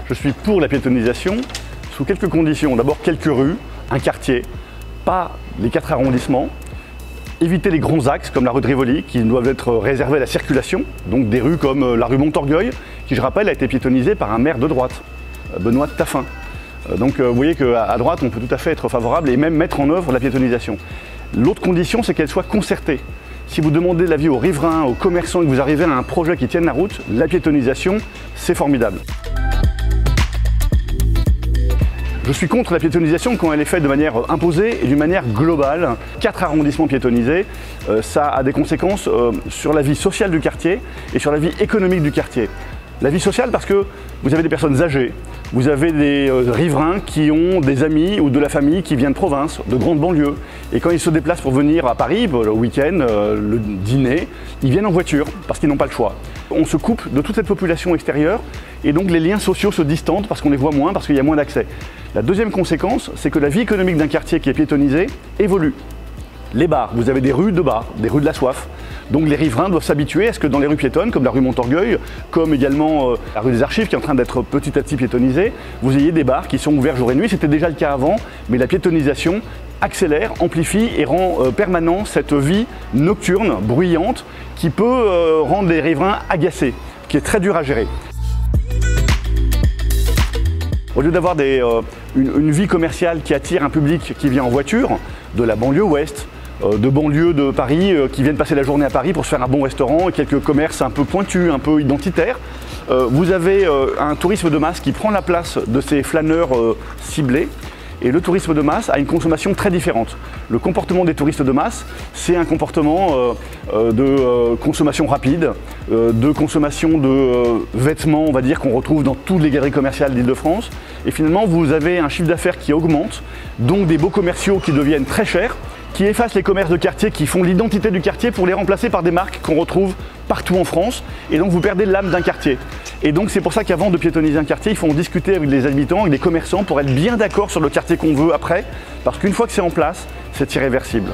Je suis pour la piétonisation sous quelques conditions. D'abord quelques rues, un quartier, pas les 4 arrondissements. Éviter les grands axes comme la rue de Rivoli qui doivent être réservés à la circulation. Donc des rues comme la rue Montorgueil qui, je rappelle, a été piétonisée par un maire de droite, Benoît Taffin. Donc vous voyez qu'à droite, on peut tout à fait être favorable et même mettre en œuvre la piétonisation. L'autre condition, c'est qu'elle soit concertée. Si vous demandez l'avis aux riverains, aux commerçants et que vous arrivez à un projet qui tienne la route, la piétonisation, c'est formidable. Je suis contre la piétonisation quand elle est faite de manière imposée et d'une manière globale. 4 arrondissements piétonisés, ça a des conséquences sur la vie sociale du quartier et sur la vie économique du quartier. La vie sociale parce que vous avez des personnes âgées, vous avez des riverains qui ont des amis ou de la famille qui viennent de province, de grandes banlieues. Et quand ils se déplacent pour venir à Paris, le week-end, le dîner, ils viennent en voiture parce qu'ils n'ont pas le choix. On se coupe de toute cette population extérieure et donc les liens sociaux se distendent parce qu'on les voit moins, parce qu'il y a moins d'accès. La deuxième conséquence, c'est que la vie économique d'un quartier qui est piétonisé évolue. Les bars, vous avez des rues de bars, des rues de la soif. Donc les riverains doivent s'habituer à ce que dans les rues piétonnes, comme la rue Montorgueil, comme également la rue des Archives qui est en train d'être petit à petit piétonnisée, vous ayez des bars qui sont ouverts jour et nuit. C'était déjà le cas avant, mais la piétonisation accélère, amplifie et rend permanent cette vie nocturne, bruyante, qui peut rendre les riverains agacés, qui est très dur à gérer. Au lieu d'avoir une vie commerciale qui attire un public qui vient en voiture, de la banlieue ouest, de banlieues de Paris qui viennent passer la journée à Paris pour se faire un bon restaurant et quelques commerces un peu pointus, un peu identitaires. Vous avez un tourisme de masse qui prend la place de ces flâneurs ciblés. Et le tourisme de masse a une consommation très différente. Le comportement des touristes de masse, c'est un comportement de consommation rapide, de consommation de vêtements, on va dire, qu'on retrouve dans toutes les galeries commerciales d'Île-de-France. Et finalement, vous avez un chiffre d'affaires qui augmente, donc des beaux commerciaux qui deviennent très chers, qui effacent les commerces de quartier, qui font l'identité du quartier pour les remplacer par des marques qu'on retrouve partout en France. Et donc vous perdez l'âme d'un quartier. Et donc c'est pour ça qu'avant de piétoniser un quartier, il faut en discuter avec les habitants, avec les commerçants pour être bien d'accord sur le quartier qu'on veut après. Parce qu'une fois que c'est en place, c'est irréversible.